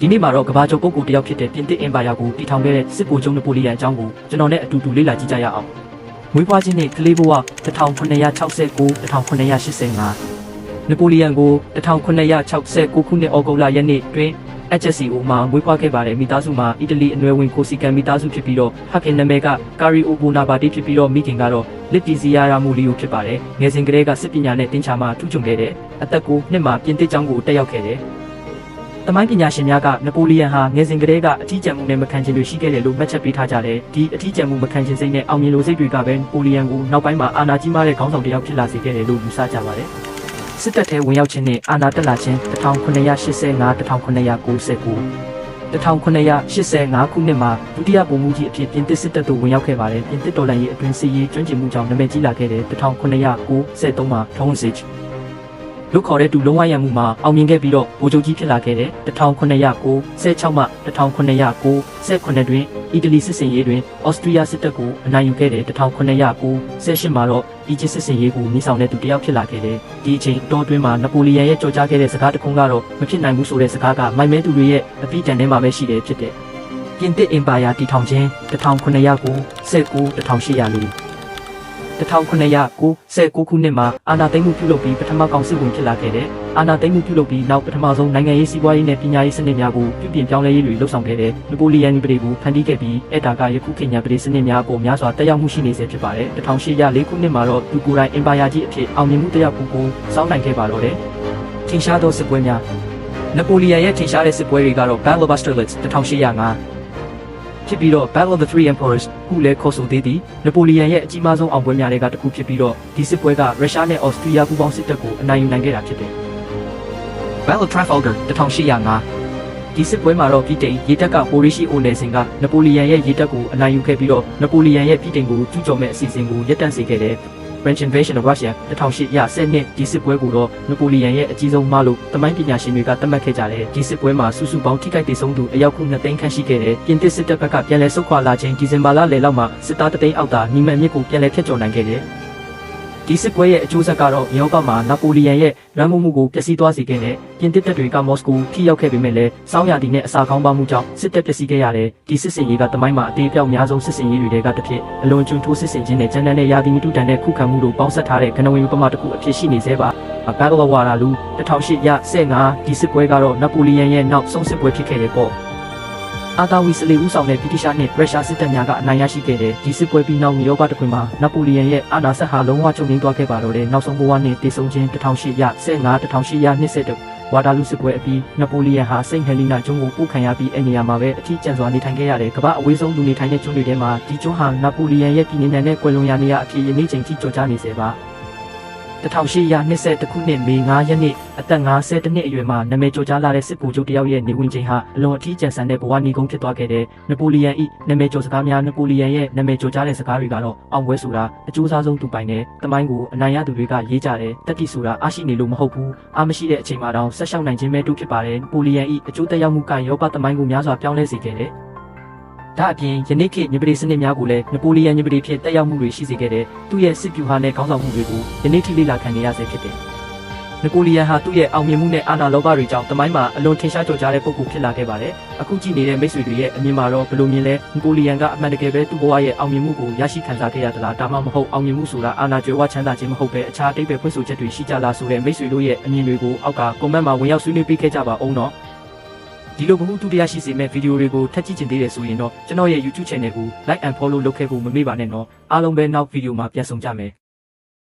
ဒီနေ့မှာတော့ကဘာကျော်ပုဂ္ဂိုလ်တယောက်ဖြစ်တဲ့ပြင်သစ်အင်ပါယာကိုတည်ထောင်ခဲ့တဲ့စစ်ဗိုလ်ချုပ်နပိုလီယန်အကြောင်းကိုကျွန်တော်နဲ့အတူတူလေ့လာကြည့်ကြရအောင်။မွေးဖွားခြင်းနဲ့ကလေးဘဝ1869 1885နပိုလီယန်ကို1869ခုနှစ်ဩဂုတ်လရက်နေ့တွင် HSCO မှာမွေးဖွားခဲ့ပါတယ်မိသားစုမှာအီတလီအနွယ်ဝင်ကိုစီကန်မိသားစုဖြစ်ပြီးတော့ဖခင်နာမည်ကကာရီအိုဘိုနာဘာတီဖြစ်ပြီးတော့မိခင်ကတော့လစ်တီစီယာရာမူလီယိုဖြစ်ပါတယ်ငယ်စဉ်ကတည်းကစစ်ပညာနဲ့သင်ချာမှာထူးချွန်ခဲ့တဲ့အသက်ကိုနှစ်မှာပြင်သစ်ကျောင်းကိုတက်ရောက်ခဲ့တယ်။သမိုင်းပညာရှင်များကနပိုလီယန်ဟာငယ်စဉ်ကတည်းကအထီးကျန်မှုနဲ့မခံချင်တွေရှိခဲ့တယ်လို့မှတ်ချက်ပေးထားကြတယ်။ဒီအထီးကျန်မှုမခံချင်စိတ်နဲ့အောင်မြင်လိုစိတ်တွေကပဲနပိုလီယန်ကိုနောက်ပိုင်းမှာအာဏာကြီးမားတဲ့ခေါင်းဆောင်တစ်ယောက်ဖြစ်လာစေခဲ့တယ်လို့ယူဆကြပါတယ်။စစ်တပ်ထဲဝင်ရောက်ခြင်းနဲ့အာဏာတက်လာခြင်း1885 1999 1885ခုနှစ်မှာဒုတိယဗိုလ်မှူးကြီးအဖြစ်ပြင်သစ်စစ်တပ်သို့ဝင်ရောက်ခဲ့ပါတယ်ပြင်သစ်တော်လှန်ရေးအတွင်းစစ်ရေးကျွမ်းကျင်မှုကြောင့်နာမည်ကြီးလာခဲ့တဲ့1993မှာထုံးစစ်လူခေါ်တဲ့သူလုံးဝရံမှုမှာအောင်မြင်ခဲ့ပြီးတော့ဗိုလ်ချုပ်ကြီးဖြစ်လာခဲ့တဲ့1996မှ1998တွင်အီတလီစစ်စင်ရေးတွင်အော်စတြီးယားစစ်တပ်ကိုအနိုင်ယူခဲ့တဲ့1998မှာတော့အီဂျစ်စစ်စင်ရေးကိုနှိဆောင်တဲ့သူတစ်ယောက်ဖြစ်လာခဲ့တယ်ဒီအချိန်တောအတွင်းမှာနပိုလီယန်ရဲ့ကြော်ကြားခဲ့တဲ့စကားတစ်ခုကတော့မဖြစ်နိုင်ဘူးဆိုတဲ့စကားကမိုင်မဲသူတွေရဲ့အပိတန်ထဲမှာပဲရှိတယ်ဖြစ်တဲ့ပြင်သစ်အင်ပါယာတည်ထောင်ခြင်း1909 1918 1996ခုနှစ်မှာအာဏာသိမ်းမှုပြုလုပ်ပြီးပထမကောင်စစ်ဝင်ဖြစ်လာခဲ့တဲ့အာဏာသိမ်းမှုပြုလုပ်ပြီးနောက်ပထမဆုံးနိုင်ငံရေးစီးပွားရေးနဲ့ပညာရေးစနစ်များကိုပြုပြင်ပြောင်းလဲရေးတွေလှုပ်ဆောင်ခဲ့တဲ့နပိုလီယန်ပြည်ကိုဖန်တီးခဲ့ပြီးအဲ့ဒါကယခုခေတ်ညာပြည်စနစ်များပေါ်များစွာတက်ရောက်မှုရှိနေစေဖြစ်ပါတယ်1804ခုနှစ်မှာတော့သူကိုယ်တိုင်အင်ပါယာကြီးအဖြစ်အောင်မြင်မှုတက်ရောက်မှုကိုစောင့်နိုင်ခဲ့ပါတော့တယ်ထင်ရှားသောစစ်ပွဲများနပိုလီယန်ရဲ့ထင်ရှားတဲ့စစ်ပွဲတွေကတော့ Battle of Austerlitz 1805ဖြစ်ပြီးတော့ Battle of the Three Emperors ခုလည်းခေါ်ဆိုသေးသည်နပိုလီယန်ရဲ့အကြီးမားဆုံးအောင်ပွဲများတွေကတစ်ခုဖြစ်ပြီးတော့ဒီစစ်ပွဲကရုရှားနဲ့အော်စတြီးယားပူးပေါင်းစစ်တပ်ကိုအနိုင်ယူနိုင်ခဲ့တာဖြစ်တယ်။ Battle of Trafalgar 1805ဒီစစ်ပွဲမှာတော့ပြည်တိန်ရေတပ်ကပိုရီရှိအိုနယ်စင်ကနပိုလီယန်ရဲ့ရေတပ်ကိုအနိုင်ယူခဲ့ပြီးတော့နပိုလီယန်ရဲ့ပြည်တိန်ကိုကျူးကျော်မဲ့အစီအစဉ်ကိုရပ်တန့်စေခဲ့တဲ့French invasion of Russia 1810နှစ်ဒီစစ်ပွဲကိုတော့နပိုလီယန်ရဲ့အကြီးဆုံးမလို့သမိုင်းပညာရှင်တွေကသတ်မှတ်ခဲ့ကြတယ်ဒီစစ်ပွဲမှာစုစုပေါင်းထိခိုက်ဒေဆုံးသူအယောက်ခု2သိန်းခန့်ရှိခဲ့တယ်ပြင်သစ်စစ်တပ်ဘက်ကပြန်လည်ဆုတ်ခွာလာခြင်းဒီဇင်ဘာလလယ်လောက်မှာစစ်သား3သိန်းအောက်သာညီမန်မြစ်ကိုပြန်လည်ဖျက်ချော်နိုင်ခဲ့တယ်ဒီစစ်ပွဲရဲ့အကျိုးဆက်ကတော့မြောက်ဘက်မှာနပိုလီယန်ရဲ့လွှမ်းမိုးမှုကိုပျက်စီးသွားစေခဲ့တဲ့ပြင်သစ်တပ်တွေကမော်စကိုထိရောက်ခဲ့ပေမဲ့လည်းစောင်းရာသီနဲ့အစာခေါင်းပါမှုကြောင့်စစ်တပ်ပျက်စီးခဲ့ရတယ်ဒီစစ်စင်ရေးကတမိုင်းမှာအသေးပြောက်များဆုံးစစ်စင်ရေးတွေကတစ်ဖြစ်အလွန်ကျွံထိုးစစ်စင်ခြင်းနဲ့ကျန်းတဲ့ရာသီမတူတန်တဲ့ခုခံမှုတို့ပေါင်းစပ်ထားတဲ့ကနဝင်ပမာတစ်ခုအဖြစ်ရှိနေသေးပါBattle of Waterloo 1815ဒီစစ်ပွဲကတော့နပိုလီယန်ရဲ့နောက်ဆုံးစစ်ပွဲဖြစ်ခဲ့တဲ့ပေါ့အာသာဝီစလေဦးဆောင်တဲ့ဗြိတိရှားနဲ့ရုရှားစစ်တပ်များကအနိုင်ရရှိခဲ့တဲ့ဒီစစ်ပွဲပြီးနောက်မြောက်ဘက်တစ်ခွင်မှာနပိုလီယန်ရဲ့အာဏာဆက်ဟာလုံးဝချုပ်ငြိမ်းသွားခဲ့ပါတော့တယ်နောက်ဆုံးဘဝနဲ့တည်ဆုံခြင်း1815 1821ဝါတာလူစစ်ပွဲအပြီးနပိုလီယန်ဟာစိန့်ဟယ်လီနာကျွန်းကိုပို့ခံရပြီးအဲ့နေရာမှာပဲအထီးကျန်စွာနေထိုင်ခဲ့ရတယ်ကမ္ဘာအဝေးဆုံးလူနေထိုင်တဲ့ကျွန်းတွေထဲမှာဒီကျွန်းဟာနပိုလီယန်ရဲ့ပြည်နယ်နဲ့ကွယ်လွန်ရာနေရာအဖြစ်ယနေ့ချိန်ထိကြော်ကြားနေစေပါ1821ခုနှစ်မေ9ရက်နေ့အသက်52နှစ်အရွယ်မှာနာမည်ကျော်ကြားလာတဲ့စစ်ဗိုလ်ချုပ်တယောက်ရဲ့နေဝင်ချိန်ဟာအလွန်အထီးကျန်ဆန်တဲ့ဘဝနေကုန်းဖြစ်သွားခဲ့တဲ့နပိုလီယန်၏နာမည်ကျော်စကားများနပိုလီယန်ရဲ့နာမည်ကျော်ကြားတဲ့စကားတွေကတော့အောင်ပွဲဆိုတာအကျိုးစားဆုံးသူပိုင်တဲ့တမိုင်းကိုအနိုင်ရသူတွေကရေးကြတယ်တက်တိဆိုတာအားရှိနေလို့မဟုတ်ဘူးအားမရှိတဲ့အချိန်မှာတောင်ဆက်ရှောက်နိုင်ခြင်းပဲတူဖြစ်ပါတယ်နပိုလီယန်၏အကျိုးသက်ရောက်မှုကရောပတမိုင်းကိုများစွာပြောင်းလဲစေခဲ့တယ်ဒါအပြင်ယနေ့ခေတ်ညပဒေစနစ်များကိုလည်းနပိုလီယန်ညပဒေဖြစ်တက်ရောက်မှုတွေရှိစေခဲ့တဲ့သူ့ရဲ့စစ်ဗျူဟာနဲ့ခေါင်းဆောင်မှုတွေကိုယနေ့ထိလေ့လာခံနေရဆဲဖြစ်တယ်။နပိုလီယန်ဟာသူ့ရဲ့အောင်မြင်မှုနဲ့အာဏာလောဘတွေကြောင့်တမိုင်းမှာအလွန်ထင်ရှားကျော်ကြားတဲ့ပုဂ္ဂိုလ်ဖြစ်လာခဲ့ပါတယ်။အခုကြည့်နေတဲ့မိတ်ဆွေတွေရဲ့အမြင်မှာတော့ဘယ်လိုမြင်လဲနပိုလီယန်ကအမှန်တကယ်ပဲသူ့ဘဝရဲ့အောင်မြင်မှုကိုရရှိခံစားခဲ့ရသလားဒါမှမဟုတ်အောင်မြင်မှုဆိုတာအာဏာကျွယ်ဝချမ်းသာခြင်းမဟုတ်ပဲအခြားအတိတ်ပဲဖွင့်ဆိုချက်တွေရှိကြလားဆိုတဲ့မိတ်ဆွေတို့ရဲ့အမြင်တွေကိုအောက်ကကွန်မန့်မှာဝင်ရောက်ဆွေးနွေးပေးခဲ့ကြပါဦးနော်။ဒီလိုဘဝတူတရားရှိစေမဲ့ဗီဒီယိုတွေကိုထပ်ကြည့်ချင်သေးတယ်ဆိုရင်တော့ကျွန်တော်ရဲ့ YouTube Channel ကို Like and Follow လုပ်ခဲ့ဖို့မမေ့ပါနဲ့နော်အားလုံးပဲနောက်ဗီဒီယိုမှာပြန်ဆုံကြမယ်